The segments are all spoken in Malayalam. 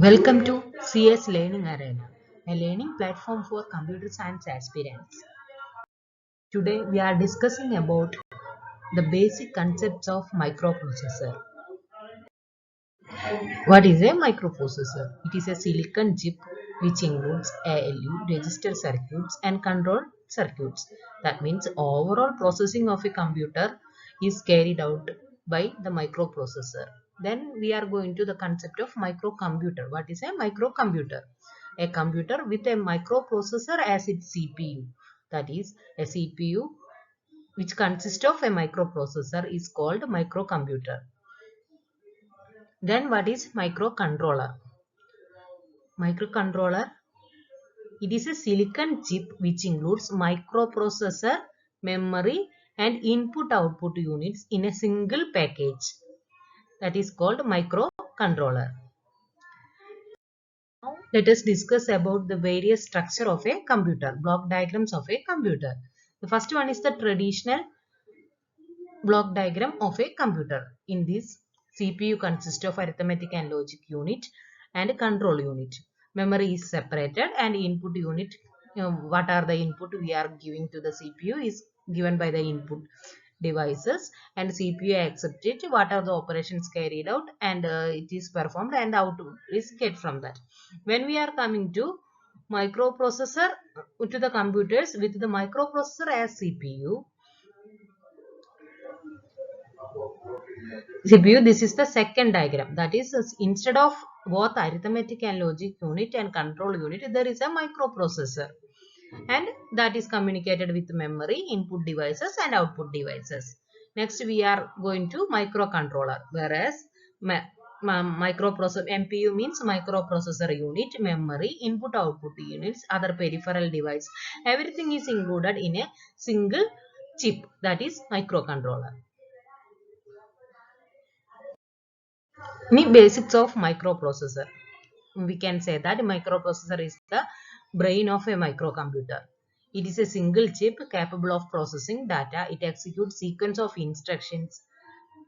Welcome to CS Learning Arena, a learning platform for computer science aspirants. Today we are discussing about the basic concepts of microprocessor. What is a microprocessor? It is a silicon chip which includes ALU, register circuits and control circuits. That means overall processing of a computer is carried out by the microprocessor. Then we are going to the concept of microcomputer. What is a microcomputer? A computer with a microprocessor as its CPU. That is, a CPU which consists of a microprocessor is called microcomputer. Then what is microcontroller? Microcontroller, it is a silicon chip which includes microprocessor, memory and input-output units in a single package. That is called microcontroller. Now let us discuss about the various structure of a computer, block diagrams of a computer. The first one is the traditional block diagram of a computer. In this, CPU consists of arithmetic and logic unit and control unit. Memory is separated and input unit, what are the input we are giving to the CPU is given by the input devices, and CPU accepts it, what are the operations carried out, and it is performed and output is get from that. When we are coming to microprocessor, to the computers with the microprocessor as CPU, this is the second diagram. That is, instead of both arithmetic and logic unit and control unit, there is a microprocessor. And that is communicated with memory, input devices and output devices. Next, we are going to microcontroller. Whereas, microprocessor, MPU means microprocessor unit, memory, input output units, other peripheral device. Everything is included in a single chip. That is microcontroller. Basics of microprocessor. We can say that microprocessor is the brain of a microcomputer. It is a single chip capable of processing data. It executes sequence of instructions.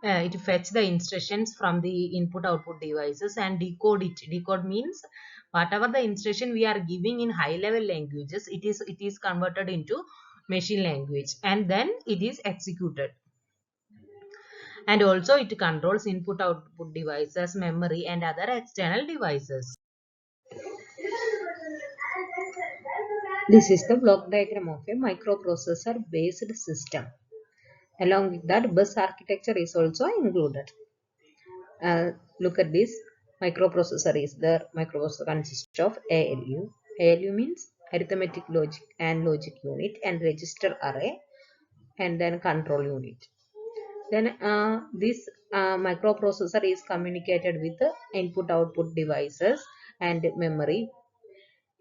It fetch the instructions from the input-output devices and decode it. Decode means whatever the instruction we are giving in high-level languages, it is converted into machine language and then it is executed. And also it controls input-output devices, memory and other external devices. This is the block diagram of a microprocessor based system. Along with that, bus architecture is also included. Look at this. Microprocessor is the microprocessor consists of ALU. ALU means arithmetic logic and logic unit and register array and then control unit. Then this microprocessor is communicated with the input-output devices and memory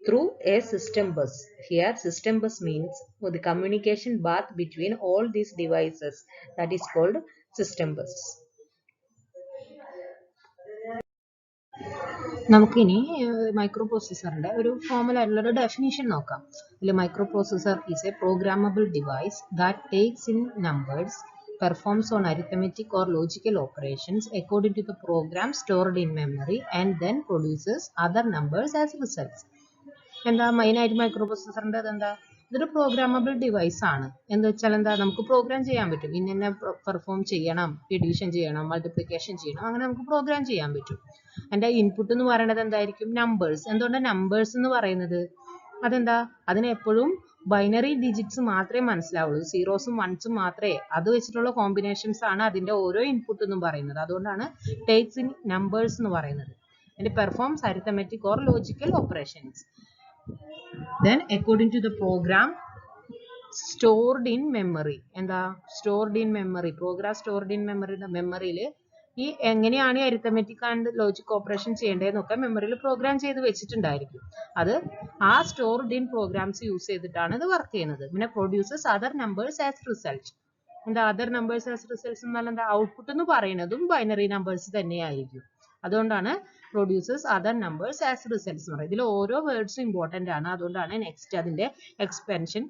through a system bus. Here system bus means the communication path between all these devices, that is called system bus. നമുക്കിനി മൈക്രോപ്രോസസ്സറിന്റെ ഒരു ഫോർമൽ ആയിട്ടുള്ള ഒരു ഡെഫിനിഷൻ നോക്കാം. ഇതിൽ microprocessor is a programmable device that takes in numbers, performs on arithmetic or logical operations according to the program stored in memory and then produces other numbers as results. എന്താ മെയിനായിട്ട് മൈക്രോപ്രോസസ്സറിൻ്റെ എന്താ, ഇതൊരു പ്രോഗ്രാമബിൾ ഡിവൈസ് ആണ്. എന്ന് വെച്ചാൽ എന്താ, നമുക്ക് പ്രോഗ്രാം ചെയ്യാൻ പറ്റും. ഇന്ന പെർഫോം ചെയ്യണം, എഡിഷൻ ചെയ്യണം, മൾട്ടിപ്ലിക്കേഷൻ ചെയ്യണം, അങ്ങനെ നമുക്ക് പ്രോഗ്രാം ചെയ്യാൻ പറ്റും. അതിൻ്റെ ഇൻപുട്ട് എന്ന് പറയുന്നത് എന്തായിരിക്കും? നമ്പേഴ്സ്. എന്തുകൊണ്ടാണ് നമ്പേഴ്സ് എന്ന് പറയുന്നത്? അതെന്താ, അതിന് എപ്പോഴും ബൈനറി ഡിജിറ്റ്സ് മാത്രമേ മനസ്സിലാവുള്ളൂ. സീറോസും വൺസും മാത്രമേ, അത് വെച്ചിട്ടുള്ള കോമ്പിനേഷൻസ് ആണ് അതിൻ്റെ ഓരോ ഇൻപുട്ട് എന്നും പറയുന്നത്. അതുകൊണ്ടാണ് ടേക്സ് ഇൻ നമ്പേഴ്സ് എന്ന് പറയുന്നത്. and performs arithmetic or logical operations. Then according to the program stored in memory, എന്താ stored in memory, program stored in memory, മെമ്മറിയിൽ ഈ എങ്ങനെയാണ് അരിത്തമെറ്റിക് ആൻഡ് ലോജിക് ഓപ്പറേഷൻ ചെയ്യേണ്ടതെന്നൊക്കെ മെമ്മറിയിൽ പ്രോഗ്രാം ചെയ്ത് വെച്ചിട്ടുണ്ടായിരിക്കും. അത് ആ സ്റ്റോർഡ് ഇൻ പ്രോഗ്രാംസ് യൂസ് ചെയ്തിട്ടാണ് ഇത് വർക്ക് ചെയ്യുന്നത്. പിന്നെ produces other numbers as result. എന്താ അതർ നമ്പേഴ്സ് ആസ് റിസൾട്ട്സ് എന്നാൽ എന്താ, ഔട്ട്പുട്ട് എന്ന് പറയുന്നതും ബൈനറി നമ്പേഴ്സ് തന്നെയായിരിക്കും. അതുകൊണ്ടാണ് producers other numbers as results എന്ന് പറയുന്നത്. ഇതിൽ ഓരോ വേർഡ്സും ഇമ്പോർട്ടൻ്റ് ആണ്. അതുകൊണ്ടാണ് നെക്സ്റ്റ് അതിൻ്റെ എക്സ്പെൻഷൻ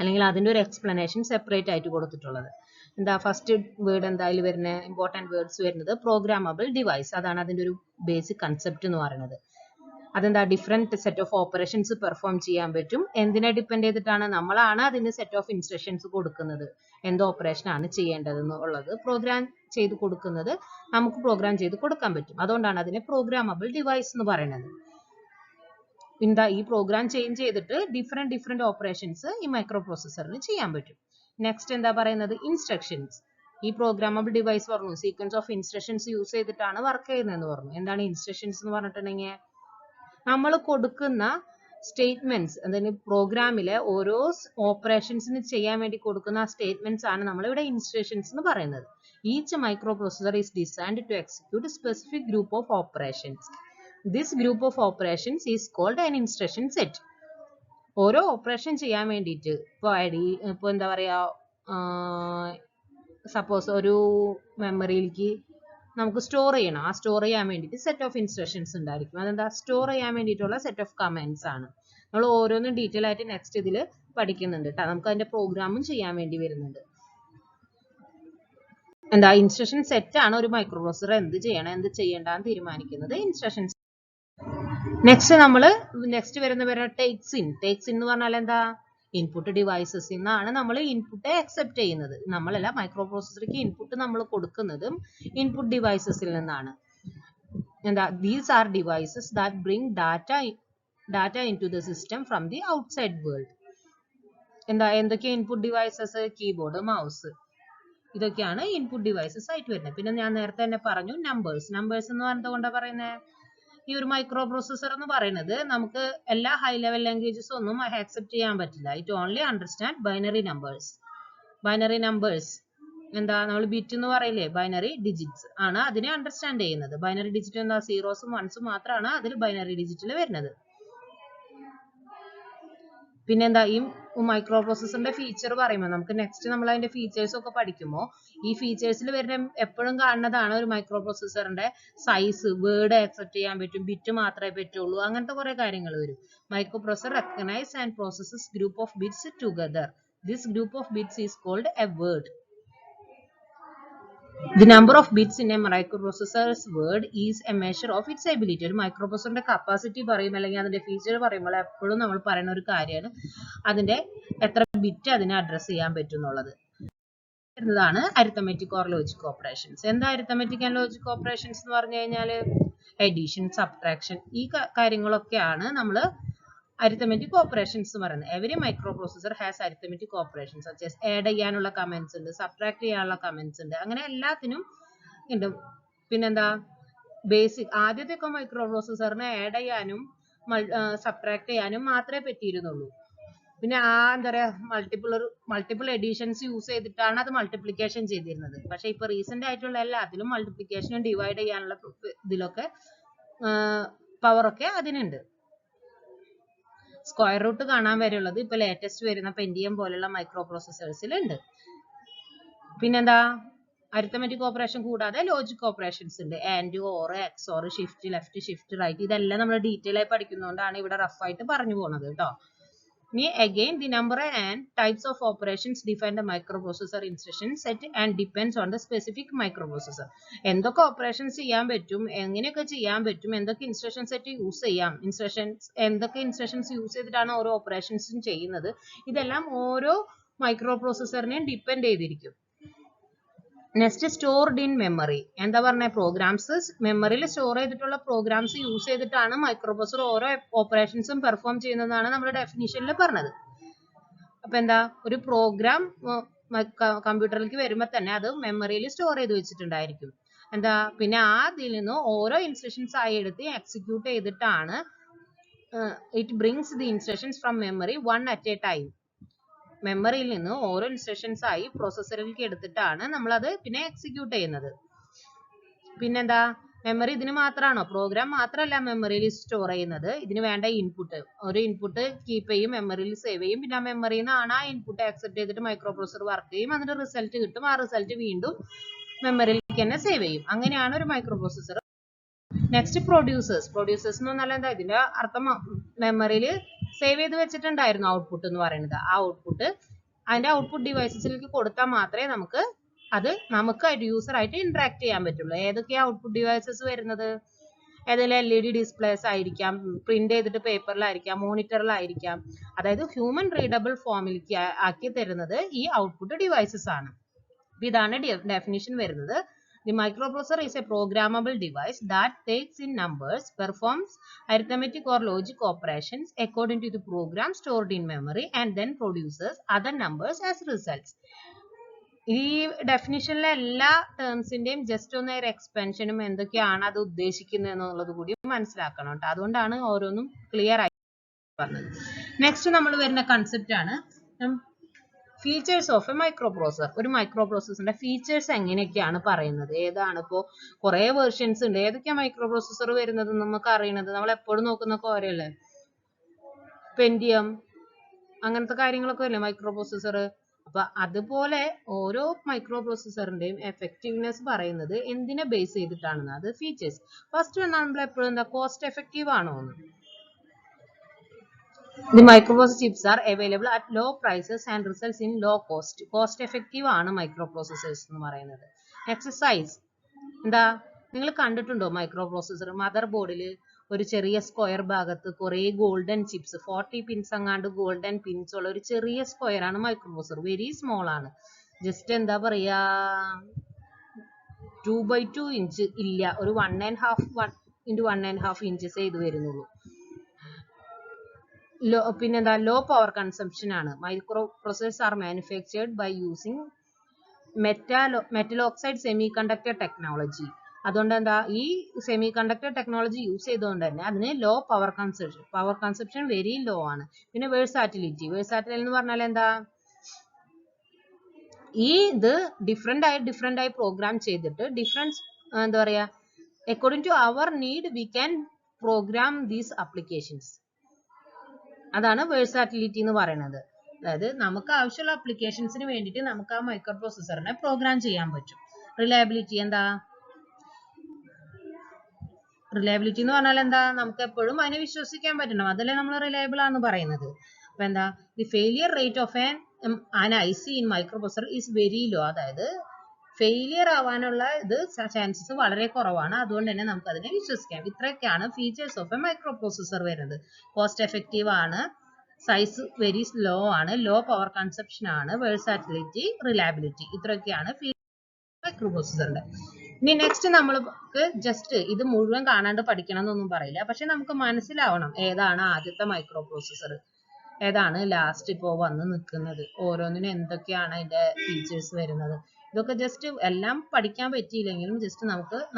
അല്ലെങ്കിൽ അതിൻ്റെ ഒരു എക്സ്പ്ലനേഷൻ സെപ്പറേറ്റ് ആയിട്ട് കൊടുത്തിട്ടുള്ളത്. എന്താ ഫസ്റ്റ് വേർഡ് എന്തായാലും വരുന്ന ഇമ്പോർട്ടൻറ്റ് വേർഡ്സ് വരുന്നത് പ്രോഗ്രാമബിൾ ഡിവൈസ്. അതാണ് അതിൻ്റെ ഒരു ബേസിക് കൺസെപ്റ്റ് എന്ന് പറയുന്നത്. അതെന്താ different set of operations perform ചെയ്യാൻ പറ്റും. എന്തിനെ ഡിപ്പെൻഡ് ചെയ്തിട്ടാണ്? നമ്മളാണ് അതിന് സെറ്റ് ഓഫ് ഇൻസ്ട്രക്ഷൻസ് കൊടുക്കുന്നത്, എന്ത് ഓപ്പറേഷനാണ് ചെയ്യേണ്ടതെന്നുള്ളത് പ്രോഗ്രാം ചെയ്ത് കൊടുക്കുന്നത് നമുക്ക് പ്രോഗ്രാം ചെയ്ത് കൊടുക്കാൻ പറ്റും. അതുകൊണ്ടാണ് അതിനെ പ്രോഗ്രാമബിൾ ഡിവൈസ് എന്ന് പറയുന്നത്. എന്താ ഈ പ്രോഗ്രാം ചേഞ്ച് ചെയ്തിട്ട് ഡിഫറെൻറ്റ് ഓപ്പറേഷൻസ് ഈ മൈക്രോ പ്രോസസ്സറിന് ചെയ്യാൻ പറ്റും. നെക്സ്റ്റ് എന്താ പറയുന്നത്? ഇൻസ്ട്രക്ഷൻസ്. ഈ പ്രോഗ്രാമബിൾ ഡിവൈസ് പറഞ്ഞു സീക്വൻസ് ഓഫ് ഇൻസ്ട്രക്ഷൻസ് യൂസ് ചെയ്തിട്ടാണ് വർക്ക് ചെയ്യുന്നതെന്ന് പറഞ്ഞു. എന്താണ് ഇൻസ്ട്രക്ഷൻസ് എന്ന് പറഞ്ഞിട്ടുണ്ടെങ്കിൽ നമ്മൾ കൊടുക്കുന്ന സ്റ്റേറ്റ്മെന്റ്സ്, അതായത് പ്രോഗ്രാമിലെ ഓരോ ഓപ്പറേഷൻസിന് ചെയ്യാൻ വേണ്ടി കൊടുക്കുന്ന സ്റ്റേറ്റ്മെന്റ്സ് ആണ് നമ്മളിവിടെ ഇൻസ്ട്രക്ഷൻസ് എന്ന് പറയുന്നത്. Each microprocessor is designed to execute specific group of operations. This group of operations is called an instruction set. ഓരോ ഓപ്പറേഷൻ ചെയ്യാൻ വേണ്ടിയിട്ട് ഇപ്പോൾ എന്താ പറയുക, സപ്പോസ് ഒരു മെമ്മറിയിലേക്ക് നമുക്ക് സ്റ്റോർ ചെയ്യണം. ആ സ്റ്റോർ ചെയ്യാൻ വേണ്ടിയിട്ട് സെറ്റ് ഓഫ് ഇൻസ്ട്രക്ഷൻസ് ഉണ്ടായിരിക്കും. അതെന്താ? സ്റ്റോർ ചെയ്യാൻ വേണ്ടിയിട്ടുള്ള സെറ്റ് ഓഫ് കമാൻഡ്സ് ആണ്. നമ്മൾ ഓരോന്നും ഡീറ്റെയിൽ ആയിട്ട് നെക്സ്റ്റ് ഇതിൽ പഠിക്കുന്നുണ്ട് കേട്ടോ. നമുക്ക് അതിന്റെ പ്രോഗ്രാമും ചെയ്യാൻ വേണ്ടി വരുന്നുണ്ട്. എന്താ? ഇൻസ്ട്രക്ഷൻ സെറ്റ് ആണ് ഒരു മൈക്രോ പ്രോസസർ എന്ത് ചെയ്യണം എന്ത് ചെയ്യണ്ടെന്ന് തീരുമാനിക്കുന്നത്. ഇൻസ്ട്രക്ഷൻസ്. നെക്സ്റ്റ് വരുന്ന ടേക്സ് ഇൻ. ടേക്സ് ഇൻ എന്ന് പറഞ്ഞാൽ എന്താ? ഇൻപുട്ട് ഡിവൈസസിൽ നിന്നാണ് നമ്മൾ ഇൻപുട്ട് അക്സെപ്റ്റ് ചെയ്യുന്നത്. നമ്മളല്ല, മൈക്രോ പ്രോസസർക്ക് ഇൻപുട്ട് നമ്മൾ കൊടുക്കുന്നതും ഇൻപുട്ട് ഡിവൈസസിൽ നിന്നാണ്. എന്താ? These are devices that bring data into the system from the outside world. എന്താ? എന്തൊക്കെയാണ് ഇൻപുട്ട് ഡിവൈസസ്? കീബോർഡ്, മൗസ്, ഇതൊക്കെയാണ് ഇൻപുട്ട് ഡിവൈസസ് ആയിട്ട് വരുന്നത്. പിന്നെ ഞാൻ നേരത്തെ തന്നെ പറഞ്ഞു നമ്പേഴ്സ് എന്ന് പറഞ്ഞത് കൊണ്ടാണ് പറയുന്നത്, ഈ ഒരു മൈക്രോ പ്രോസസർ എന്ന് പറയുന്നത് നമുക്ക് എല്ലാ ഹൈ ലെവൽ ലാംഗ്വേജസ് ഒന്നും ആക്സെപ്റ്റ് ചെയ്യാൻ പറ്റില്ല. It only understand binary numbers. Binary numbers എന്താ? നമ്മൾ ബിറ്റ് എന്ന് പറയില്ലേ, ബൈനറി ഡിജിറ്റ്സ് ആണ് അതിനെ അണ്ടർസ്റ്റാൻഡ് ചെയ്യുന്നത്. ബൈനറി ഡിജിറ്റ് എന്താ? സീറോസും വൺസും മാത്രമാണ് അതിൽ ബൈനറി ഡിജിറ്റിൽ വരുന്നത്. പിന്നെന്താ? ഈ മൈക്രോ പ്രോസസറിന്റെ ഫീച്ചർ പറയുമ്പോൾ നമുക്ക് നെക്സ്റ്റ് നമ്മൾ അതിന്റെ ഫീച്ചേഴ്സ് ഒക്കെ പഠിക്കുമ്പോൾ ഈ ഫീച്ചേഴ്സിൽ വരുന്ന എപ്പോഴും കാണുന്നതാണ് ഒരു മൈക്രോ പ്രോസസറിന്റെ സൈസ്, വേർഡ് ആക്സെപ്റ്റ് ചെയ്യാൻ പറ്റും, ബിറ്റ് മാത്രമേ പറ്റുള്ളൂ, അങ്ങനത്തെ കുറെ കാര്യങ്ങൾ വരും. Microprocessor recognise and processes group of bits together. This group of bits is called a word. The number of bits in a microprocessor's word is a measure of its ability. ഒരു മൈക്രോപ്രോസസറിന്റെ കപ്പാസിറ്റി പറയും അല്ലെങ്കിൽ അതിന്റെ ഫീച്ചർ പറയുമ്പോൾ എപ്പോഴും നമ്മൾ പറയുന്ന ഒരു കാര്യമാണ് അതിന്റെ എത്ര ബിറ്റ് അതിനെ അഡ്രസ് ചെയ്യാൻ പറ്റും എന്നുള്ളത്. വരുന്നതാണ് അരിത്തമെറ്റിക് ഓർ ലോജിക് ഓപ്പറേഷൻസ്. എന്താ അരിത്തമെറ്റിക് ആൻഡ് ലോജിക് ഓപ്പറേഷൻസ് എന്ന് പറഞ്ഞു കഴിഞ്ഞാൽ എഡിഷൻ, സബ്ട്രാക്ഷൻ, ഈ കാര്യങ്ങളൊക്കെയാണ് നമ്മൾ arithmetic operations എന്ന് പറയുന്നത്. Every micro processor has arithmetic operations such as add ചെയ്യാനുള്ള കമന്റ്സ് ഉണ്ട്, സബ്ട്രാക്ട് ചെയ്യാനുള്ള കമന്റ്സ് ഉണ്ട്, അങ്ങനെ എല്ലാത്തിനും ഉണ്ട്. പിന്നെന്താ? ബേസിക് ആദ്യത്തെ ഒക്കെ മൈക്രോ പ്രോസസറിനെ ആഡ് ചെയ്യാനും സബ്ട്രാക്ട് ചെയ്യാനും മാത്രമേ പറ്റിയിരുന്നുള്ളൂ. പിന്നെ എന്താ പറയാ, മൾട്ടിപ്പിൾ എഡിഷൻസ് യൂസ് ചെയ്തിട്ടാണ് അത് മൾട്ടിപ്ലിക്കേഷൻ ചെയ്തിരുന്നത്. പക്ഷെ ഇപ്പൊ റീസെന്റ് ആയിട്ടുള്ള എല്ലാത്തിലും മൾട്ടിപ്ലിക്കേഷനും ഡിവൈഡ് ചെയ്യാനുള്ള ഇതിലൊക്കെ പവറൊക്കെ അതിനുണ്ട്. സ്ക്വയർ റൂട്ട് കാണാൻ വരെയുള്ളത് ഇപ്പൊ ലേറ്റസ്റ്റ് വരുന്ന പെന്റിയം പോലുള്ള മൈക്രോ പ്രോസസേഴ്സിൽ ഉണ്ട്. പിന്നെന്താ? അരിത്തമെറ്റിക് ഓപ്പറേഷൻ കൂടാതെ ലോജിക് ഓപ്പറേഷൻസ് ഉണ്ട്. And, or, XOR, shift left, shift right, ഇതെല്ലാം നമ്മൾ ഡീറ്റെയിൽ ആയി പഠിക്കുന്നതുകൊണ്ടാണ് ഇവിടെ റഫ് ആയിട്ട് പറഞ്ഞു പോകുന്നത് കേട്ടോ. ഇനി again the number and types of operations define the microprocessor instruction set and depends on the specific microprocessor. എന്തൊക്കെ ഓപ്പറേഷൻസ് ചെയ്യാൻ പറ്റും, എങ്ങനെയൊക്കെ ചെയ്യാൻ പറ്റും, എന്തൊക്കെ ഇൻസ്ട്രക്ഷൻ സെറ്റ് യൂസ് ചെയ്യാം, എന്തൊക്കെ ഇൻസ്ട്രക്ഷൻസ് യൂസ് ചെയ്തിട്ടാണ് ഓരോ ഓപ്പറേഷൻസും ചെയ്യുന്നത്, ഇതെല്ലാം ഓരോ മൈക്രോ പ്രോസസറിനെയും ഡിപ്പെൻഡ് ചെയ്തിരിക്കും. Next stored in memory. എന്താ പറഞ്ഞ? പ്രോഗ്രാംസ് മെമ്മറിയിൽ സ്റ്റോർ ചെയ്തിട്ടുള്ള പ്രോഗ്രാംസ് യൂസ് ചെയ്തിട്ടാണ് മൈക്രോ പ്രോസസർ ഓരോ ഓപ്പറേഷൻസും പെർഫോം ചെയ്യുന്നതാണ് നമ്മുടെ ഡെഫിനിഷനിൽ പറഞ്ഞത്. അപ്പൊ എന്താ? ഒരു പ്രോഗ്രാം കമ്പ്യൂട്ടറിലേക്ക് വരുമ്പോൾ തന്നെ അത് മെമ്മറിയിൽ സ്റ്റോർ ചെയ്ത് വെച്ചിട്ടുണ്ടായിരിക്കും. എന്താ? പിന്നെ അതിൽ നിന്ന് ഓരോ ഇൻസ്ട്രക്ഷൻസ് ആയി എടുത്ത് എക്സിക്യൂട്ട് ചെയ്തിട്ടാണ് it brings the instructions from memory one at A time. മെമ്മറിയിൽ നിന്ന് ഓരോ ഇൻസ്ട്രക്ഷൻസ് ആയി പ്രോസസറിലേക്ക് എടുത്തിട്ടാണ് നമ്മൾ അത് പിന്നെ എക്സിക്യൂട്ട് ചെയ്യുന്നത്. പിന്നെന്താ? മെമ്മറി ഇതിന് മാത്രമാണോ? പ്രോഗ്രാം മാത്രമല്ല മെമ്മറിയിൽ സ്റ്റോർ ചെയ്യുന്നത്, ഇതിന് വേണ്ട ഇൻപുട്ട്, ഒരു ഇൻപുട്ട് കീപ്പ് ചെയ്യും, മെമ്മറിയിൽ സേവ് ചെയ്യും, പിന്നെ ആ മെമ്മറിയിൽ നിന്നാണ് ആ ഇൻപുട്ട് ആക്സെപ്റ്റ് ചെയ്തിട്ട് മൈക്രോ പ്രോസസർ വർക്ക് ചെയ്യും, അതിന്റെ റിസൾട്ട് കിട്ടും, ആ റിസൾട്ട് വീണ്ടും മെമ്മറിയിലേക്ക് തന്നെ സേവ് ചെയ്യും. അങ്ങനെയാണ് ഒരു മൈക്രോ പ്രോസസർ. Next producers. എന്ന് പറഞ്ഞാൽ എന്താ? ഇതിന്റെ അർത്ഥം മെമ്മറിയിൽ സേവ് ചെയ്ത് വെച്ചിട്ടുണ്ടായിരുന്നു ഔട്ട്പുട്ട് എന്ന് പറയുന്നത്. ആ ഔട്ട്പുട്ട് അതിന്റെ ഔട്ട്പുട്ട് ഡിവൈസസിലേക്ക് കൊടുത്താൽ മാത്രമേ നമുക്ക് അത് നമുക്കായിട്ട് യൂസറായിട്ട് ഇന്ററാക്ട് ചെയ്യാൻ പറ്റുള്ളൂ. ഏതൊക്കെയാ ഔട്ട്പുട്ട് ഡിവൈസസ് വരുന്നത്? ഏതെങ്കിലും LED ഡിസ്പ്ലേസ് ആയിരിക്കാം, പ്രിന്റ് ചെയ്തിട്ട് പേപ്പറിലായിരിക്കാം, മോണിറ്ററിലായിരിക്കാം. അതായത് ഹ്യൂമൻ റീഡബിൾ ഫോമിലേക്ക് ആക്കി തരുന്നത് ഈ ഔട്ട്പുട്ട് ഡിവൈസസ് ആണ്. ഇതാണ് ഡെഫിനിഷൻ വരുന്നത്. The microprocessor is a programmable device that takes in numbers, performs arithmetic or logic operations according to the program stored in memory, and then produces other numbers as results. ഈ ഡെഫിനിഷനിലെ എല്ലാ ടേംസിന്റെയും ജസ്റ്റ് ഒന്ന് ഒരു എക്സ്പെൻഷനും എന്തൊക്കെയാണ് അത് ഉദ്ദേശിക്കുന്നത് എന്നുള്ളത് കൂടി മനസ്സിലാക്കണം കേട്ടോ. അതുകൊണ്ടാണ് ഓരോന്നും ക്ലിയർ ആയി പറഞ്ഞത്. നെക്സ്റ്റ് നമ്മൾ വരുന്ന കൺസെപ്റ്റ് ആണ് ഫീച്ചേഴ്സ് ഓഫ് എ മൈക്രോപ്രോസസർ. ഒരു മൈക്രോപ്രോസസറിന്റെ ഫീച്ചേഴ്സ് എങ്ങനെയൊക്കെയാണ് പറയുന്നത്. ഏതാണ് ഇപ്പോൾ കുറെ വേർഷൻസ് ഉണ്ട്. ഏതൊക്കെയാ മൈക്രോപ്രോസസർ വരുന്നത് നമുക്ക് അറിയണത്? നമ്മൾ എപ്പോഴും നോക്കുന്ന കോരല്ലേ, പെന്റിയം അങ്ങനത്തെ കാര്യങ്ങളൊക്കെ അല്ലേ മൈക്രോപ്രോസസർ. അപ്പൊ അതുപോലെ ഓരോ മൈക്രോപ്രോസസറിന്റെയും എഫക്റ്റീവ്നെസ് പറയുന്നത് എന്തിനെ ബേസ് ചെയ്തിട്ടാണെന്ന്. അത് ഫീച്ചേഴ്സ്. ഫസ്റ്റ് നമ്മൾ എപ്പോഴും എന്താ, കോസ്റ്റ് എഫക്റ്റീവ് ആണോ എന്ന്. The microprocessor chips are available at low prices and results in low cost. Cost effective ആണ് മൈക്രോപ്രോസസേഴ്സ് എന്ന് പറയുന്നത്. Next size. എന്താ, നിങ്ങൾ കണ്ടിട്ടുണ്ടോ മൈക്രോപ്രോസസർ മദർ ബോർഡിൽ ഒരു ചെറിയ സ്ക്വയർ ഭാഗത്ത് കുറെ ഗോൾഡൻ ചിപ്സ് 40 പിൻസ് അങ്ങാണ്ട് ഗോൾഡൻ പിൻസ് ഉള്ള ഒരു ചെറിയ സ്ക്വയർ ആണ് മൈക്രോപ്രോസസർ. വെരി സ്മോൾ ആണ്. ജസ്റ്റ് എന്താ പറയാ 2x2 ഇഞ്ച് ഇല്ല, ഒരു 1.5 into 1.5 ഇഞ്ചസ് ഇത് വരുന്നുള്ളൂ. പിന്നെന്താ, ലോ പവർ കൺസംപ്ഷൻ ആണ്. Microprocessors are manufactured by using metal oxide semiconductor technology. അതുകൊണ്ട് എന്താ, ഈ സെമി കണ്ടക്ടർ ടെക്നോളജി യൂസ് ചെയ്തുകൊണ്ട് തന്നെ അതിന് low power consumption very low ആണ്. പിന്നെ വേഴ്സാറ്റിലിറ്റി എന്ന് പറഞ്ഞാൽ എന്താ, ഈ ഇത് ഡിഫറെന്റ് ആയി പ്രോഗ്രാം ചെയ്തിട്ട് എന്താ പറയാ, according to our need we can program these applications. അതാണ് വേഴ്സാറ്റിലിറ്റി എന്ന് പറയുന്നത്. അതായത് നമുക്ക് ആവശ്യമുള്ള ആപ്ലിക്കേഷൻസിന് വേണ്ടിയിട്ട് നമുക്ക് ആ മൈക്രോപ്രോസസറിനെ പ്രോഗ്രാം ചെയ്യാൻ പറ്റും. റിലയബിലിറ്റി എന്താ, റിലയബിലിറ്റി എന്ന് പറഞ്ഞാൽ എന്താ, നമുക്ക് എപ്പോഴും അതിനെ വിശ്വസിക്കാൻ പറ്റണം. അതല്ലേ നമ്മൾ റിലയബിൾ ആണെന്ന് പറയുന്നത്. അപ്പൊ എന്താ, the failure rate of an IC in microprocessor is very low. അതായത് ഫെയിലിയർ ആവാനുള്ള ചാൻസസ് വളരെ കുറവാണ്. അതുകൊണ്ട് തന്നെ നമുക്ക് അതിനെ വിശ്വസിക്കാം. ഇത്രയൊക്കെയാണ് ഫീച്ചേഴ്സ് ഓഫ് എ മൈക്രോപ്രോസസർ വരുന്നത്. കോസ്റ്റ് എഫക്റ്റീവ് ആണ്, സൈസ് വെരി ലോ ആണ്, ലോ പവർ കൺസപ്ഷൻ ആണ്, വേഴ്സാറ്റിലിറ്റി, റിലയബിലിറ്റി. ഇത്രയൊക്കെയാണ് മൈക്രോപ്രോസസറിന്റെ. ഇനി നെക്സ്റ്റ് നമ്മൾക്ക് ജസ്റ്റ് ഇത് മുഴുവൻ കാണാണ്ട് പഠിക്കണം എന്നൊന്നും പറയില്ല. പക്ഷെ നമുക്ക് മനസ്സിലാവണം ഏതാണ് ആദ്യത്തെ മൈക്രോപ്രോസസർ, ഏതാണ് ലാസ്റ്റ് ഇപ്പോൾ വന്ന് നിൽക്കുന്നത്, ഓരോന്നിനും എന്തൊക്കെയാണ് അതിന്റെ ഫീച്ചേഴ്സ് വരുന്നത്. ഇതൊക്കെ ജസ്റ്റ് എല്ലാം പഠിക്കാൻ പറ്റിയില്ലെങ്കിലും ജസ്റ്റ്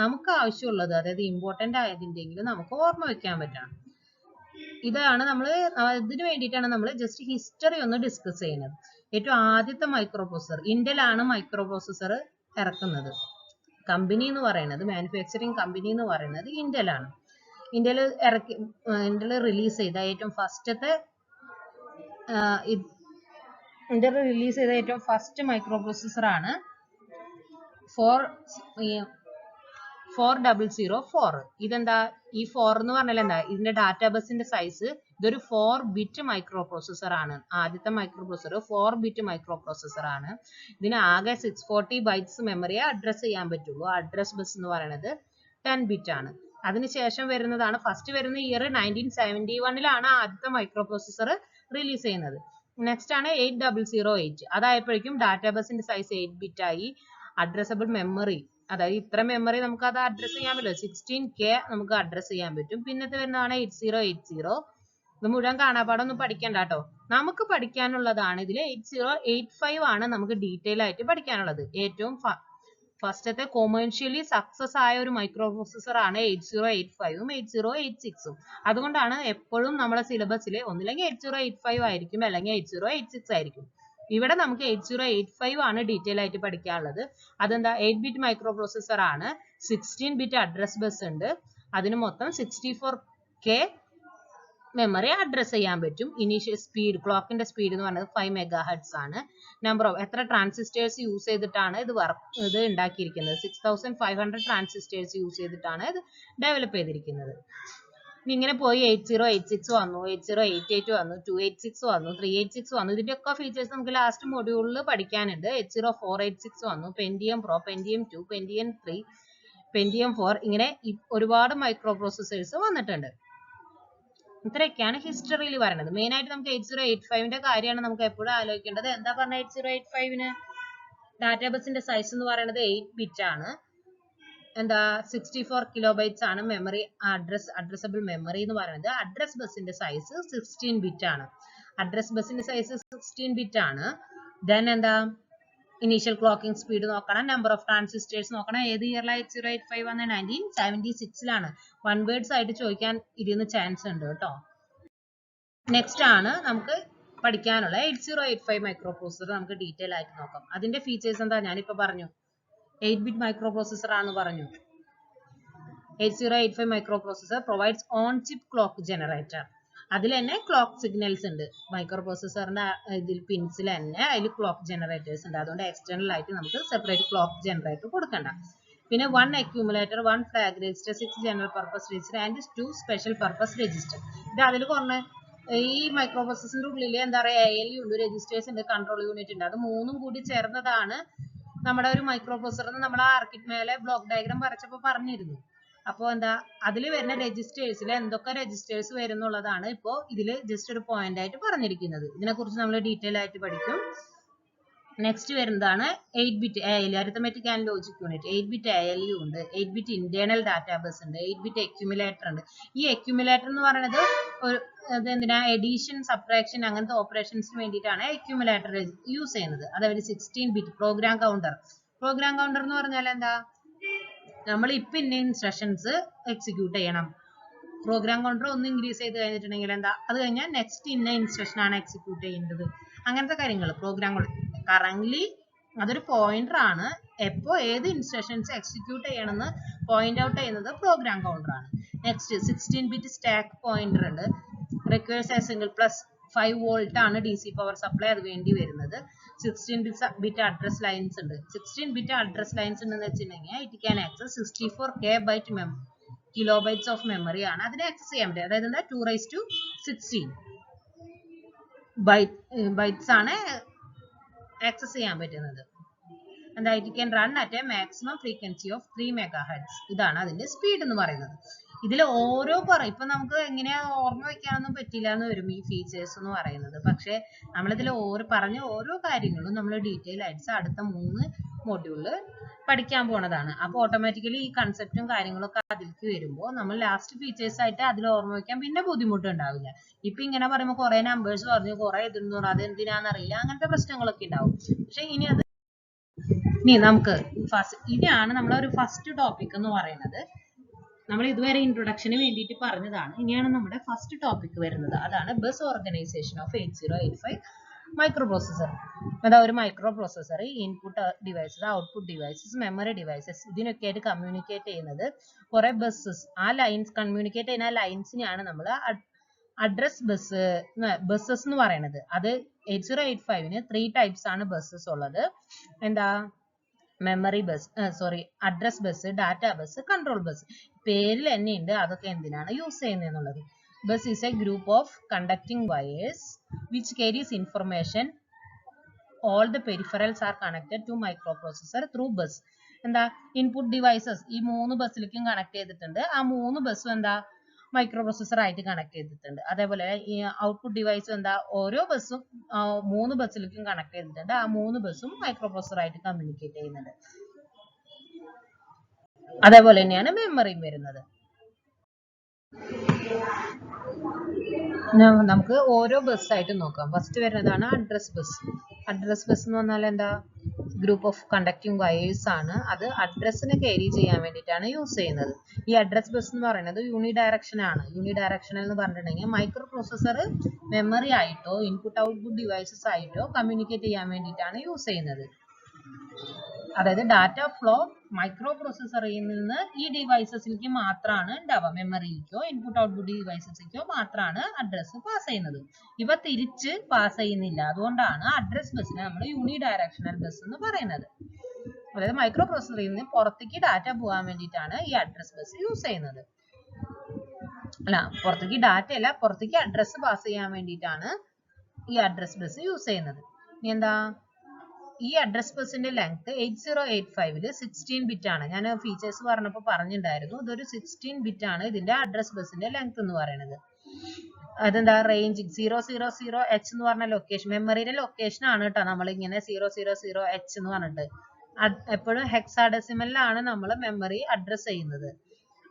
നമുക്ക് ആവശ്യമുള്ളത്, അതായത് ഇമ്പോർട്ടന്റ് ആയതിന്റെങ്കിലും നമുക്ക് ഓർമ്മ വെക്കാൻ പറ്റണം. ഇതാണ് ഇതിന് വേണ്ടിയിട്ടാണ് നമ്മൾ ജസ്റ്റ് ഹിസ്റ്ററി ഒന്ന് ഡിസ്കസ് ചെയ്യുന്നത്. ഏറ്റവും ആദ്യത്തെ മൈക്രോപ്രോസസർ ഇന്റൽ ആണ് മൈക്രോപ്രോസസർ ഇറക്കുന്നത്. കമ്പനി എന്ന് പറയുന്നത്, മാനുഫാക്ചറിങ് കമ്പനി എന്ന് പറയുന്നത് ഇന്റൽ ആണ്. ഇന്റൽ റിലീസ് ചെയ്ത ഏറ്റവും ഫസ്റ്റ് മൈക്രോപ്രോസസർ ആണ് 4004. ഇതെന്താ, ഈ 4 എന്ന് പറഞ്ഞാൽ എന്താ, ഇതിന്റെ ഡാറ്റാ ബസിന്റെ സൈസ്, ഇതൊരു 4 ബിറ്റ് മൈക്രോപ്രോസസർ ആണ്. ആദ്യത്തെ മൈക്രോപ്രോസസർ 4 ബിറ്റ് മൈക്രോപ്രോസസർ ആണ്. ഇതിന് ആകെ 640 ബൈറ്റ്സ് മെമ്മറിയെ അഡ്രസ് ചെയ്യാൻ പറ്റുള്ളൂ. അഡ്രസ് ബസ് എന്ന് പറയുന്നത് 10 ബിറ്റ് ആണ്. അതിനുശേഷം വരുന്നതാണ്, ഫസ്റ്റ് വരുന്ന ഇയർ 1971 ആദ്യത്തെ മൈക്രോപ്രോസസർ റിലീസ് ചെയ്യുന്നത്. നെക്സ്റ്റ് ആണ് 8008. അതായപ്പോഴേക്കും ഡാറ്റാ ബസിന്റെ സൈസ് 8 ബിറ്റ് ആയി. അഡ്രസ്സബിൾ മെമ്മറി, അതായത് ഇത്ര മെമ്മറി നമുക്ക് അത് അഡ്രസ് ചെയ്യാൻ പറ്റില്ല, 16K നമുക്ക് അഡ്രസ് ചെയ്യാൻ പറ്റും. പിന്നത്തെ വരുന്നതാണ് 8080. ഇത് മുഴുവൻ കാണാപ്പാടൊന്നും പഠിക്കണ്ട കേട്ടോ. നമുക്ക് പഠിക്കാനുള്ളതാണ് ഇതിൽ 8085 ആണ് നമുക്ക് ഡീറ്റെയിൽ ആയിട്ട് പഠിക്കാനുള്ളത്. ഏറ്റവും ഫസ്റ്റത്തെ കൊമേഴ്ഷ്യലി സക്സസ് ആയ ഒരു മൈക്രോപ്രോസസർ ആണ് 8085ഉം 8086ഉം. അതുകൊണ്ടാണ് എപ്പോഴും നമ്മുടെ സിലബസിൽ ഒന്നില്ലെങ്കിൽ 8085 ആയിരിക്കും, അല്ലെങ്കിൽ 8086 ആയിരിക്കും. ഇവിടെ നമുക്ക് 8085 ആണ് ഡീറ്റെയിൽ ആയിട്ട് പഠിക്കാനുള്ളത്. അതെന്താ, 8 ബിറ്റ് മൈക്രോപ്രോസസർ ആണ്, 16 ബിറ്റ് അഡ്രസ് ബസ് ഉണ്ട്, അതിന് മൊത്തം 64K മെമ്മറി അഡ്രസ് ചെയ്യാൻ പറ്റും. ഇനീഷ്യൽ സ്പീഡ്, ക്ലോക്കിന്റെ സ്പീഡ് എന്ന് പറയുന്നത് 5 MHz ആണ്. നമ്പർ ഓഫ് എത്ര ട്രാൻസിസ്റ്റേഴ്സ് യൂസ് ചെയ്തിട്ടാണ് ഇത് ഉണ്ടാക്കിയിരിക്കുന്നത്, 6500 ട്രാൻസിസ്റ്റേഴ്സ് യൂസ് ചെയ്തിട്ടാണ് ഇത് ഡെവലപ്പ് ചെയ്തിരിക്കുന്നത്. ഇങ്ങനെ പോയി 8086 വന്നു, 8088 വന്നു, 286 വന്നു, 386 വന്നു. ഇതിന്റെ ഒക്കെ ഫീച്ചേഴ്സ് നമുക്ക് ലാസ്റ്റ് മൊഡ്യൂളിൽ പഠിക്കാനുണ്ട്. 8046 വന്നു, Pentium pro, Pentium 2, Pentium 3, Pentium 4, ഇങ്ങനെ ഒരുപാട് മൈക്രോ പ്രോസസ്സേഴ്സ് വന്നിട്ടുണ്ട്. ഇത്രയൊക്കെയാണ് ഹിസ്റ്ററിയിൽ പറയുന്നത്. മെയിൻ ആയിട്ട് നമുക്ക് 8085ന്റെ കാര്യമാണ് നമുക്ക് എപ്പോഴും ആലോചിക്കേണ്ടത്. എന്താ പറഞ്ഞ 8085ന് ഡാറ്റാബേസിന്റെ സൈസ് എന്ന് പറയുന്നത് 8 ബിറ്റ് ആണ്. എന്താ 64 കിലോബൈറ്റ്സ് ആണ് മെമ്മറി അഡ്രസ്സബിൾ മെമ്മറി എന്ന് പറയുന്നത്. അഡ്രസ് ബസിന്റെ സൈസ് 16 ബിറ്റ് ആണ്. അഡ്രസ് ബസിന്റെ സൈസ് 16 ബിറ്റ് ആണ്. ദെൻ എന്താ ഇനീഷ്യൽ ക്ലോക്കിംഗ് സ്പീഡ് നോക്കണം, നമ്പർ ഓഫ് ട്രാൻസിസ്റ്റേഴ്സ് നോക്കണം. ഏത് ഇയറിലാണ് 8085 വന്നത്? 1976ലാണ്. വൺ വേർഡ്സ് ആയിട്ട് ചോദിക്കാൻ ഇരുന്ന് ചാൻസ് ഉണ്ട് കേട്ടോ. നെക്സ്റ്റ് ആണ് നമുക്ക് പഠിക്കാനുള്ള 8085 മൈക്രോ പ്രോസസർ. നമുക്ക് ഡീറ്റെയിൽ ആയിട്ട് നോക്കാം. അതിന്റെ ഫീച്ചേഴ്സ് എന്താ? ഞാനിപ്പോ പറഞ്ഞു 8 ബിറ്റ് മൈക്രോ പ്രോസസർ ആണെന്ന് പറഞ്ഞു. 8085 micro processor provides on chip clock generator. അതിൽ തന്നെ ക്ലോക്ക് സിഗ്നൽസ് ഉണ്ട്. മൈക്രോ പ്രോസസറിന്റെ ഇതിൽ പിൻസിൽ തന്നെ അതിൽ ക്ലോക്ക് ജനറേറ്റേഴ്സ് ഉണ്ട്. അതുകൊണ്ട് എക്സ്റ്റേണൽ ആയിട്ട് നമുക്ക് സെപ്പറേറ്റ് ക്ലോക്ക് ജനറേറ്റർ കൊടുക്കണ്ട. പിന്നെ 1 accumulator, 1 flag register, 6 general purpose register and 2 special purpose register. ഇത് അതിൽ കുറഞ്ഞ ഈ മൈക്രോ പ്രോസസറിന്റെ ഉള്ളിൽ എന്താ പറയുക, ALU ഉണ്ട്, രജിസ്റ്റേഴ്സ് ഉണ്ട്, കൺട്രോൾ യൂണിറ്റ് ഉണ്ട്. അത് മൂന്നും കൂടി ചേർന്നതാണ് നമ്മുടെ ഒരു മൈക്രോ പ്രോസസർ എന്ന് നമ്മൾ ആ ആർക്കിറ്റ് മേലെ ബ്ലോക്ക് ഡയഗ്രാം വരച്ചപ്പോൾ പറഞ്ഞിരുന്നു. അപ്പോൾ എന്താ അതിൽ വരുന്ന രജിസ്റ്റേഴ്സിൽ എന്തൊക്കെ രജിസ്റ്റേഴ്സ് വരുന്നുള്ളതാണ് ഇപ്പോൾ ഇതിൽ ജസ്റ്റ് ഒരു പോയിന്റ് ആയിട്ട് പറഞ്ഞിരിക്കുന്നത്. ഇതിനെക്കുറിച്ച് നമ്മൾ ഡീറ്റെയിൽ ആയിട്ട് പഠിക്കും. നെക്സ്റ്റ് വരുന്നതാണ് 8 bit ALU, arithmetic and logic unit. 8 bit ALU ഉണ്ട്, 8 ബിറ്റ് ഇന്റേണൽ ഡാറ്റാബേസ് ഉണ്ട്, 8 ബിറ്റ് അക്യുമുലേറ്റർ ഉണ്ട്. ഈ അക്യുമുലേറ്റർ എന്ന് പറയുന്നത് ഒരു എന്തിനാ എഡീഷൻ, സബ്ട്രാക്ഷൻ അങ്ങനത്തെ ഓപ്പറേഷൻസിന് വേണ്ടിയിട്ടാണ് അക്യുമുലേറ്റർ യൂസ് ചെയ്യുന്നത്. അതായത് 16 bit program counter. Program counter എന്ന് പറഞ്ഞാൽ എന്താ, നമ്മൾ ഇപ്പം ഇന്ന ഇൻസ്ട്രക്ഷൻസ് എക്സിക്യൂട്ട് ചെയ്യണം. പ്രോഗ്രാം കൗണ്ടർ ഒന്ന് ഇൻക്രീസ് ചെയ്ത് കഴിഞ്ഞിട്ടുണ്ടെങ്കിൽ എന്താ, അത് കഴിഞ്ഞാൽ നെക്സ്റ്റ് ഇന്ന ഇൻസ്ട്രക്ഷൻ ആണ് എക്സിക്യൂട്ട് ചെയ്യേണ്ടത്. അങ്ങനത്തെ കാര്യങ്ങൾ പ്രോഗ്രാം കറന്റ്ലി അതൊരു പോയിന്റർ ആണ്. എപ്പോൾ ഏത് ഇൻസ്ട്രക്ഷൻസ് എക്സിക്യൂട്ട് ചെയ്യണമെന്ന് പോയിന്റ് ഔട്ട് ചെയ്യുന്നത് പ്രോഗ്രാം കൗണ്ടർ ആണ്. നെക്സ്റ്റ് 16 ബിറ്റ് സ്റ്റാക്ക് പോയിന്റർ ഉണ്ട്. Requires A single plus 5 volt ആണ് DC പവർ സപ്ലൈ അത് വേണ്ടി വരുന്നത്. 16 ബിറ്റ് അഡ്രസ് ലൈൻസ് ഉണ്ട്. 16 ബിറ്റ് അഡ്രസ് ലൈൻസ് ഉണ്ടെന്ന് വെച്ചിട്ടുണ്ടെങ്കിൽ it can access 64 kilobytes of memory ആണ് അതിനെ ആക്സസ് ചെയ്യാൻ പറ്റുക. അതായത് എന്താ 2⁻16 ബൈറ്റ്സ് ആണ് ആക്സസ് ചെയ്യാൻ പറ്റുന്നത്. എന്താ it can run at A maximum frequency of 3 MHz. ഇതാണ് അതിന്റെ സ്പീഡ് എന്ന് പറയുന്നത്. ഇതിൽ ഓരോ ഇപ്പൊ നമുക്ക് എങ്ങനെയാ ഓർമ്മ വെക്കാനൊന്നും പറ്റില്ല എന്ന് വരും ഈ ഫീച്ചേഴ്സ് എന്ന് പറയുന്നത്. പക്ഷെ നമ്മളിതിൽ പറഞ്ഞ ഓരോ കാര്യങ്ങളും നമ്മൾ ഡീറ്റെയിൽ ആയിട്ട് അടുത്ത 3 മൊഡ്യൂളിൽ പഠിക്കാൻ പോണതാണ്. അപ്പോൾ ഓട്ടോമാറ്റിക്കലി ഈ കൺസെപ്റ്റും കാര്യങ്ങളൊക്കെ അതിലേക്ക് വരുമ്പോൾ നമ്മൾ ലാസ്റ്റ് ഫീച്ചേഴ്സ് ആയിട്ട് അതിൽ ഓർമ്മ വെക്കാൻ പിന്നെ ബുദ്ധിമുട്ടുണ്ടാവില്ല. ഇപ്പൊ ഇങ്ങനെ പറയുമ്പോൾ കുറെ നമ്പേഴ്സ് പറഞ്ഞു, കുറെ ഇതെന്ന് പറഞ്ഞു, അത് എന്തിനാണെന്നറിയില്ല, അങ്ങനത്തെ പ്രശ്നങ്ങളൊക്കെ ഉണ്ടാവും. പക്ഷെ ഇനി നമുക്ക് ഇതാണ് നമ്മളെ ഒരു ഫസ്റ്റ് ടോപ്പിക് എന്ന് പറയുന്നത്. നമ്മൾ ഇതുവരെ ഇൻട്രൊഡക്ഷന് വേണ്ടിയിട്ട് പറഞ്ഞതാണ്. ഇനിയാണ് നമ്മുടെ ഫസ്റ്റ് ടോപ്പിക് വരുന്നത്. അതാണ് bus organisation of 8085 micro processor. അതാ ഒരു micro processor input devices, output devices, memory devices ഇതിനൊക്കെ ആയിട്ട് കമ്മ്യൂണിക്കേറ്റ് ചെയ്യുന്നത് കുറെ ബസ്സസ്. ആ ലൈൻസ് കമ്മ്യൂണിക്കേറ്റ് ചെയ്യുന്ന ലൈൻസിനെയാണ് നമ്മൾ അഡ്രസ് ബസ്സസ് എന്ന് പറയുന്നത്. അത് 8085ന് 3 ടൈപ്സ് ആണ് ബസ്സസ് ഉള്ളത്. എന്താ memory bus, address bus, data bus, control bus. പേരിൽ തന്നെ ഉണ്ട് അതൊക്കെ എന്തിനാണ് യൂസ് ചെയ്യുന്നത് എന്നുള്ളത്. Bus is A group of conducting wires which carries information. All the peripherals are connected to microprocessor through bus. എന്താ ഇൻപുട്ട് ഡിവൈസസ് ഈ 3 ബസ്സിലേക്കും കണക്ട് ചെയ്തിട്ടുണ്ട്. ആ 3 ബസ്സും എന്താ മൈക്രോ പ്രോസസർ ആയിട്ട് കണക്ട് ചെയ്തിട്ടുണ്ട്. അതേപോലെ ഈ ഔട്ട്പുട്ട് ഡിവൈസ് എന്താ ഓരോ ബസ്സും 3 ബസ്സിലേക്കും കണക്ട് ചെയ്തിട്ടുണ്ട്. ആ 3 ബസ്സും മൈക്രോ പ്രോസസർ ആയിട്ട് കമ്മ്യൂണിക്കേറ്റ് ചെയ്യുന്നുണ്ട്. അതേപോലെ തന്നെയാണ് മെമ്മറിയും വരുന്നത്. നമുക്ക് ഓരോ ബസ്സായിട്ട് നോക്കാം. ഫസ്റ്റ് വരുന്നതാണ് അഡ്രസ് ബസ്. അഡ്രസ് ബസ് എന്ന് പറഞ്ഞാൽ എന്താ ഗ്രൂപ്പ് ഓഫ് കണ്ടക്ടിങ് വയേഴ്സ് ആണ്. അത് അഡ്രസ്സിനെ ക്യാരി ചെയ്യാൻ വേണ്ടിയിട്ടാണ് യൂസ് ചെയ്യുന്നത്. ഈ അഡ്രസ് ബസ് എന്ന് പറയുന്നത് യൂണിഡയറക്ഷൻ ആണ്. യൂണിഡയറക്ഷണൽ എന്ന് പറഞ്ഞിട്ടുണ്ടെങ്കിൽ മൈക്രോ പ്രോസസർ മെമ്മറി ആയിട്ടോ ഇൻപുട്ട് ഔട്ട്പുട്ട് ഡിവൈസസ് ആയിട്ടോ കമ്മ്യൂണിക്കേറ്റ് ചെയ്യാൻ വേണ്ടിയിട്ടാണ് യൂസ് ചെയ്യുന്നത്. അതായത് ഡാറ്റ ഫ്ലോ മൈക്രോ പ്രോസസറിൽ നിന്ന് ഈ ഡിവൈസസിലേക്ക് മാത്രമാണ് ഉണ്ടാവുക. മെമ്മറിയിലേക്കോ ഇൻപുട്ട് ഔട്ട്പുട്ട് ഡിവൈസസിലേക്കോ മാത്രമാണ് അഡ്രസ് പാസ് ചെയ്യുന്നത്. ഇവ തിരിച്ച് പാസ് ചെയ്യുന്നില്ല. അതുകൊണ്ടാണ് അഡ്രസ് ബസ്സിനെ നമ്മൾ യൂണിഡയറക്ഷണൽ ബസ് എന്ന് പറയുന്നത്. അതായത് മൈക്രോ പ്രോസസറിൽ നിന്ന് പുറത്തേക്ക് ഡാറ്റ പോകാൻ വേണ്ടിയിട്ടാണ് ഈ അഡ്രസ് ബസ് യൂസ് ചെയ്യുന്നത്. അല്ല, പുറത്തേക്ക് ഡാറ്റ അല്ല, പുറത്തേക്ക് അഡ്രസ്സ് പാസ് ചെയ്യാൻ വേണ്ടിയിട്ടാണ് ഈ അഡ്രസ് ബസ് യൂസ് ചെയ്യുന്നത്. ഇനി എന്താ, ഈ അഡ്രസ് ബസിന്റെ ലെങ്ത് 8085 16 ബിറ്റ് ആണ്. ഞാൻ ഫീച്ചേഴ്സ് പറഞ്ഞപ്പോൾ പറഞ്ഞിട്ടുണ്ടായിരുന്നു, ഇതൊരു 16 ബിറ്റ് ആണ് ഇതിന്റെ അഡ്രസ് ബസിന്റെ ലെങ്ത് എന്ന് പറയുന്നത്. അതെന്താ, റേഞ്ച് 000H എന്ന് പറഞ്ഞ ലൊക്കേഷൻ, മെമ്മറിയുടെ ലൊക്കേഷൻ ആണ് കേട്ടോ നമ്മൾ ഇങ്ങനെ 000H എന്ന് പറഞ്ഞിട്ട്. എപ്പോഴും ഹെക്സാഡെസിമലിലാണ് നമ്മൾ മെമ്മറി അഡ്രസ് ചെയ്യുന്നത്.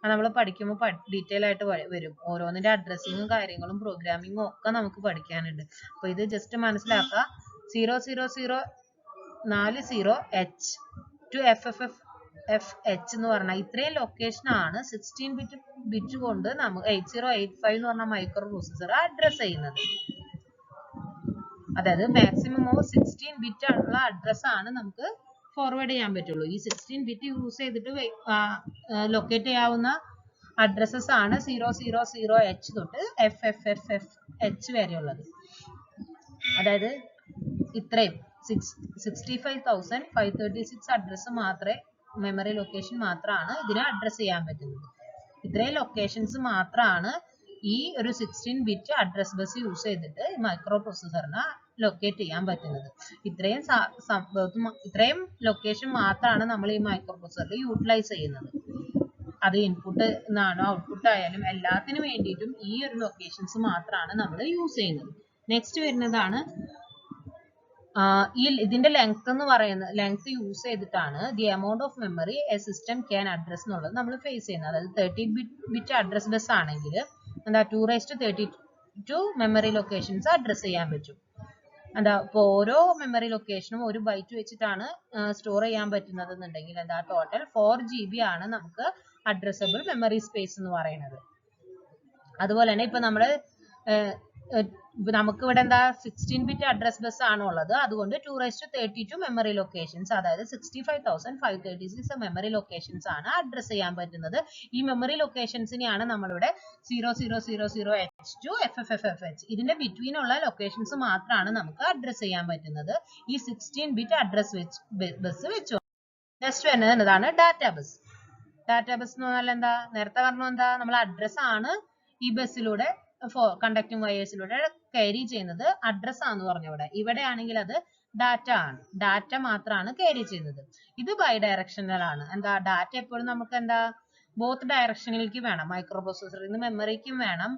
അത് നമ്മൾ പഠിക്കുമ്പോൾ ഡീറ്റെയിൽ ആയിട്ട് വരും. ഓരോന്നിന്റെ അഡ്രസ്സിങ്ങും കാര്യങ്ങളും പ്രോഗ്രാമിങ്ങും ഒക്കെ നമുക്ക് പഠിക്കാനുണ്ട്. അപ്പൊ ഇത് ജസ്റ്റ് മനസ്സിലാക്കുക. 00040H to FFFH എന്ന് പറഞ്ഞാൽ ഇത്രയും ലൊക്കേഷൻ ആണ് 16 ബിറ്റ് കൊണ്ട് നമുക്ക് 8085 എന്ന് പറഞ്ഞ മൈക്രോ പ്രോസസർ അഡ്രസ് ചെയ്യുന്നത്. അതായത് മാക്സിമം 16 ബിറ്റ് ഉള്ള അഡ്രസ് ആണ് നമുക്ക് ഫോർവേഡ് ചെയ്യാൻ പറ്റുള്ളൂ. ഈ 16 ബിറ്റ് യൂസ് ചെയ്തിട്ട് ലൊക്കേറ്റ് ചെയ്യാവുന്ന അഡ്രസ്സസ് ആണ് 000H തൊട്ട് FFFH വരെയുള്ളത്. അതായത് ഇത്രയും 65,536 അഡ്രസ് മാത്രമേ, മെമ്മറി ലൊക്കേഷൻ മാത്രമാണ് ഇതിനെ അഡ്രസ് ചെയ്യാൻ പറ്റുന്നത്. ഇത്രയും ലൊക്കേഷൻസ് മാത്രമാണ് ഈ ഒരു 16 ബിറ്റ് അഡ്രസ് ബസ് യൂസ് ചെയ്തിട്ട് മൈക്രോ പ്രോസസറിനെ ലൊക്കേറ്റ് ചെയ്യാൻ പറ്റുന്നത്. ഇത്രയും ലൊക്കേഷൻ മാത്രമാണ് നമ്മൾ ഈ മൈക്രോ പ്രോസസറിൽ യൂട്ടിലൈസ് ചെയ്യുന്നത്. അത് ഇൻപുട്ട് എന്നാണോ ഔട്ട്പുട്ട് ആയാലും എല്ലാത്തിനും വേണ്ടിയിട്ടും ഈ ഒരു ലൊക്കേഷൻസ് മാത്രമാണ് നമ്മൾ യൂസ് ചെയ്യുന്നത്. നെക്സ്റ്റ് വരുന്നതാണ് ഈ ഇതിന്റെ ലെങ്ത് എന്ന് പറയുന്നത്, ലെങ്ത് യൂസ് ചെയ്തിട്ടാണ് the amount of memory A system can address എന്നുള്ളത് നമ്മൾ ഫേസ് ചെയ്യുന്നത്. അതായത് 13 ബിറ്റ് അഡ്രസ് ബസ് ആണെങ്കിൽ എന്താ 232 മെമ്മറി ലൊക്കേഷൻസ് അഡ്രസ് ചെയ്യാൻ പറ്റും. എന്താ, ഇപ്പോൾ ഓരോ മെമ്മറി ലൊക്കേഷനും ഒരു ബൈറ്റ് വെച്ചിട്ടാണ് സ്റ്റോർ ചെയ്യാൻ പറ്റുന്നത് എന്നുണ്ടെങ്കിൽ എന്താ ടോട്ടൽ 4 GB ആണ് നമുക്ക് അഡ്രസ്സബിൾ മെമ്മറി സ്പേസ് എന്ന് പറയുന്നത്. അതുപോലെ തന്നെ ഇപ്പൊ നമ്മള് നമുക്ക് ഇവിടെ എന്താ 16 ബിറ്റ് അഡ്രസ് ബസ് ആണ് ഉള്ളത്. അതുകൊണ്ട് 232 മെമ്മറി ലൊക്കേഷൻസ്, അതായത് 65,536 മെമ്മറി ലൊക്കേഷൻസ് ആണ് അഡ്രസ് ചെയ്യാൻ പറ്റുന്നത്. ഈ മെമ്മറി ലൊക്കേഷൻസിനെയാണ് നമ്മളിവിടെ 000H to FFFH ഇതിന്റെ ബിറ്റ്വീൻ ഉള്ള ലൊക്കേഷൻസ് മാത്രമാണ് നമുക്ക് അഡ്രസ് ചെയ്യാൻ പറ്റുന്നത് ഈ 16 ബിറ്റ് അഡ്രസ് ബസ് വെച്ചു. നെക്സ്റ്റ് വരുന്നത് എന്നതാണ് ഡാറ്റാബസ്. ഡാറ്റാബസ് എന്ന് പറഞ്ഞാൽ എന്താ, നേരത്തെ പറഞ്ഞു എന്താ, നമ്മൾ അഡ്രസ് ആണ് ഈ ബസ്സിലൂടെ കണ്ടക്ടിങ് വയേഴ്സിലൂടെ ക്യാരി ചെയ്യുന്നത്. അഡ്രസ് ആണെന്ന് പറഞ്ഞു ഇവിടെ ആണെങ്കിൽ അത് ഡാറ്റ ആണ്. ഡാറ്റ മാത്രമാണ് ക്യാരി ചെയ്യുന്നത്. ഇത് ബൈ ഡയറക്ഷണൽ ആണ്. എന്താ, ഡാറ്റ എപ്പോഴും നമുക്ക് എന്താ ബോത്ത് ഡയറക്ഷനിലേക്ക് വേണം. മൈക്രോ പ്രോസസറിൽ നിന്ന് മെമ്മറിക്കും വേണം,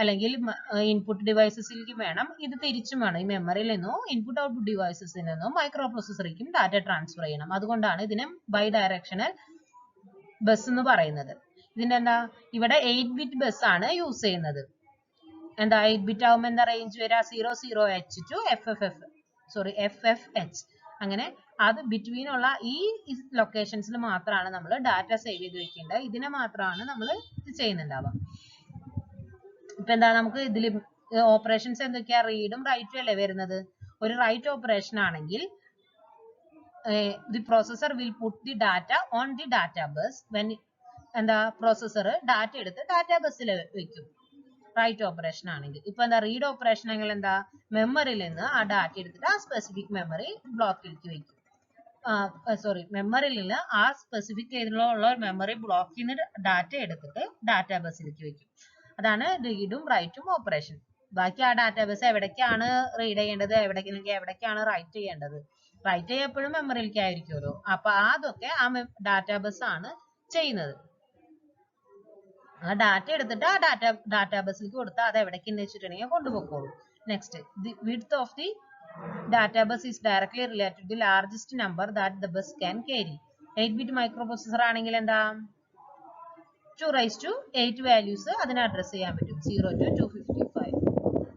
അല്ലെങ്കിൽ ഇൻപുട്ട് ഡിവൈസസിലേക്കും വേണം. ഇത് തിരിച്ചും വേണം. ഈ മെമ്മറിയിൽ നിന്നോ ഇൻപുട്ട് ഔട്ട്പുട്ട് ഡിവൈസസിൽ നിന്നോ മൈക്രോ പ്രോസസറിലേക്കും ഡാറ്റ ട്രാൻസ്ഫർ ചെയ്യണം. അതുകൊണ്ടാണ് ഇതിനെ ബൈ ഡയറക്ഷണൽ ബസ് എന്ന് പറയുന്നത്. ഇതിന്റെ എന്താ, ഇവിടെ 8 ബിറ്റ് ബസ് ആണ് യൂസ് ചെയ്യുന്നത്. എന്താ 8 ബിറ്റ് ആവുമ്പോൾ എന്താ റേഞ്ച് വരിക 000H to FFH. അങ്ങനെ അത് ബിറ്റ്വീൻ ഉള്ള ഈ ലൊക്കേഷൻസിൽ മാത്രമാണ് നമ്മൾ ഡാറ്റ സേവ് ചെയ്ത് വെക്കേണ്ടത്. ഇതിനെ മാത്രമാണ് നമ്മൾ ഇത് ചെയ്യുന്നുണ്ടാവുക. ഇപ്പൊ എന്താ, നമുക്ക് ഇതിൽ ഓപ്പറേഷൻസ് എന്തൊക്കെയാ, റീഡും റൈറ്റും അല്ലേ വരുന്നത്. ഒരു റൈറ്റ് ഓപ്പറേഷൻ ആണെങ്കിൽ the processor will put the data on the data bus when എന്താ പ്രോസസർ ഡാറ്റ എടുത്ത് ഡാറ്റാ ബസ്സിൽ വെക്കും റൈറ്റ് ഓപ്പറേഷൻ ആണെങ്കിൽ. ഇപ്പൊ എന്താ റീഡ് ഓപ്പറേഷൻ ആണെങ്കിൽ എന്താ മെമ്മറിയിൽ നിന്ന് ആ ഡാറ്റ എടുത്തിട്ട് ആ സ്പെസിഫിക് മെമ്മറി ബ്ലോക്കിലേക്ക് വെക്കും. മെമ്മറിയിൽ നിന്ന് ആ സ്പെസിഫിക് ആയിട്ടുള്ള മെമ്മറി ബ്ലോക്കിൽ നിന്ന് ഡാറ്റ എടുത്തിട്ട് ഡാറ്റാ ബസ്സിലേക്ക് വെക്കും. അതാണ് റീഡും റൈറ്റും ഓപ്പറേഷൻ. ബാക്കി ആ ഡാറ്റാ ബസ് എവിടേക്കാണ് റീഡ് ചെയ്യേണ്ടത്, എവിടേക്കാണ് റൈറ്റ് ചെയ്യേണ്ടത്, റൈറ്റ് ചെയ്യപ്പോഴും മെമ്മറിയിലേക്ക് ആയിരിക്കുമല്ലോ. അപ്പൊ അതൊക്കെ ആ ഡാറ്റാ ബസ് ആണ് ചെയ്യുന്നത്. ആ ഡാറ്റ എടുത്തിട്ട് ആ ഡാറ്റാ ബസ്സിലേക്ക് കൊടുത്താൽ അത് എവിടേക്കെന്ന് വെച്ചിട്ടുണ്ടെങ്കിൽ കൊണ്ടുപോയിക്കോളൂ. Next, the width of the data bus is directly related to the largest number that the bus can carry. 8 bit microprocessor ആണെങ്കിൽ എന്താ 2⁸ വാല്യൂസ് അതിനെ അഡ്രസ് ചെയ്യാൻ പറ്റും. 0 to 255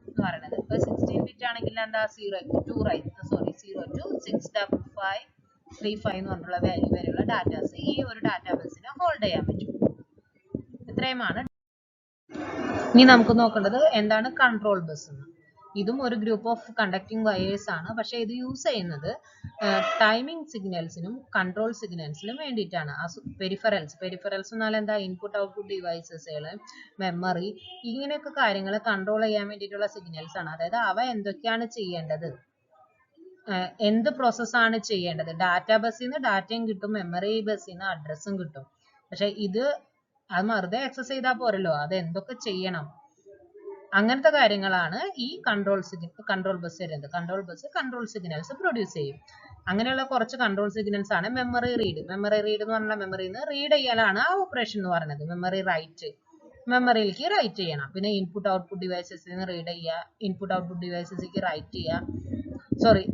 എന്ന് പറയുന്നത്. ഇപ്പൊ 16 ബിറ്റ് ആണെങ്കിൽ എന്താ 0 to 65535 എന്ന് പറഞ്ഞിട്ടുള്ള വാല്യൂ വരെയുള്ള ഡാറ്റാസ് ഈ ഒരു ഡാറ്റാ ബസ്സിനെ ഹോൾഡ് ചെയ്യാൻ പറ്റും. ഇത്രയുമാണ്. ഇനി നമുക്ക് നോക്കേണ്ടത് എന്താണ് കൺട്രോൾ ബസ് എന്ന്. ഇതും ഒരു ഗ്രൂപ്പ് ഓഫ് കണ്ടക്ടിങ് വയേഴ്സ് ആണ്. പക്ഷെ ഇത് യൂസ് ചെയ്യുന്നത് ടൈമിംഗ് സിഗ്നൽസിനും കൺട്രോൾ സിഗ്നൽസിനും വേണ്ടിയിട്ടാണ്. പെരിഫറൽസ് എന്നാൽ എന്താ, ഇൻപുട്ട് ഔട്ട്പുട്ട് ഡിവൈസസുകൾ, മെമ്മറി, ഇങ്ങനെയൊക്കെ കാര്യങ്ങൾ കൺട്രോൾ ചെയ്യാൻ വേണ്ടിയിട്ടുള്ള സിഗ്നൽസ് ആണ്. അതായത് അവ എന്തൊക്കെയാണ് ചെയ്യേണ്ടത്, എന്ത് പ്രോസസ്സാണ് ചെയ്യേണ്ടത്. ഡാറ്റാ ബസ്സിൽ നിന്ന് ഡാറ്റയും കിട്ടും, മെമ്മറി ബസ്സിൽ നിന്ന് അഡ്രസ്സും കിട്ടും. പക്ഷെ ഇത് അത് വെറുതെ ആക്സസ് ചെയ്താൽ പോരല്ലോ, അത് എന്തൊക്കെ ചെയ്യണം, അങ്ങനത്തെ കാര്യങ്ങളാണ് ഈ കൺട്രോൾ ബസ് വരുന്നത്. കൺട്രോൾ സിഗ്നൽസ് പ്രൊഡ്യൂസ് ചെയ്യും. അങ്ങനെയുള്ള കുറച്ച് കൺട്രോൾ സിഗ്നൽസ് ആണ് മെമ്മറി റീഡ് എന്ന് പറഞ്ഞാൽ മെമ്മറിയിൽ നിന്ന് റീഡ് ചെയ്യലാണ് ആ ഓപ്പറേഷൻ എന്ന് പറയുന്നത്. മെമ്മറി റൈറ്റ്, മെമ്മറിയിലേക്ക് റൈറ്റ് ചെയ്യണം. പിന്നെ ഇൻപുട്ട് ഔട്ട്പുട്ട് ഡിവൈസസിൽ നിന്ന് റീഡ് ചെയ്യുക, ഇൻപുട്ട് ഔട്ട്പുട്ട് ഡിവൈസസിലേക്ക് റൈറ്റ് ചെയ്യുക, സോറി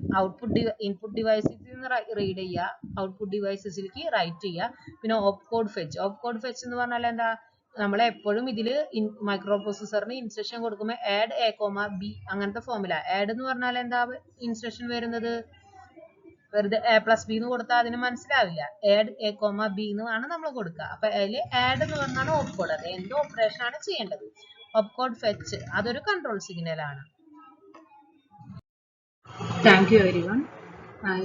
ഇൻപുട്ട് ഡിവൈസിൽ നിന്ന് റീഡ് ചെയ്യുക, ഔട്ട്പുട്ട് ഡിവൈസസിലേക്ക് റൈറ്റ് ചെയ്യുക. പിന്നെ ഓപ്പ് കോഡ് ഫെച്ച് എന്ന് പറഞ്ഞാൽ എന്താ, നമ്മളെപ്പോഴും ഇതിൽ മൈക്രോ പ്രോസസറിന് ഇൻസ്ട്രക്ഷൻ കൊടുക്കുമ്പോൾ ആഡ് എ കോമ ബി അങ്ങനത്തെ ഫോമില. ആഡ് എന്ന് പറഞ്ഞാൽ എന്താ ഇൻസ്ട്രക്ഷൻ വരുന്നത്, വെറുതെ എ പ്ലസ് ബി എന്ന് കൊടുത്താൽ അതിന് മനസ്സിലാവില്ല. ആഡ് എ കോമ ബി എന്നാണ് നമ്മൾ കൊടുക്കുക. അപ്പൊ അതിൽ ആഡ് എന്ന് പറഞ്ഞാണ് ഓപ്പ് കോഡ്, അത് എന്ത് ഓപ്പറേഷൻ ആണ് ചെയ്യേണ്ടത്. ഓപ്പ് കോഡ് ഫെച്ച് അതൊരു കൺട്രോൾ സിഗ്നൽ ആണ്. Thank you everyone.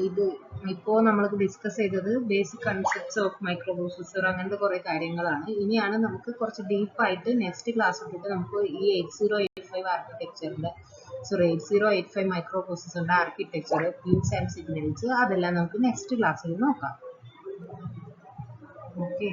ഇത് ഇപ്പോൾ നമ്മൾ ഡിസ്കസ് ചെയ്തത് basic concepts of micro processor, അങ്ങനത്തെ കുറേ കാര്യങ്ങളാണ്. ഇനിയാണ് നമുക്ക് കുറച്ച് ഡീപ്പായിട്ട് നെക്സ്റ്റ് ക്ലാസ് തൊട്ടിട്ട് നമുക്ക് ഈ 8085 ആർക്കിടെക്ചറിന്റെ 8085 മൈക്രോ പ്രോസസറിന്റെ ആർക്കിടെക്ചർ, പിൻസ് ആൻഡ് സിഗ്നൽസ്, അതെല്ലാം നമുക്ക് നെക്സ്റ്റ് ക്ലാസ്സിൽ നോക്കാം. ഓക്കെ.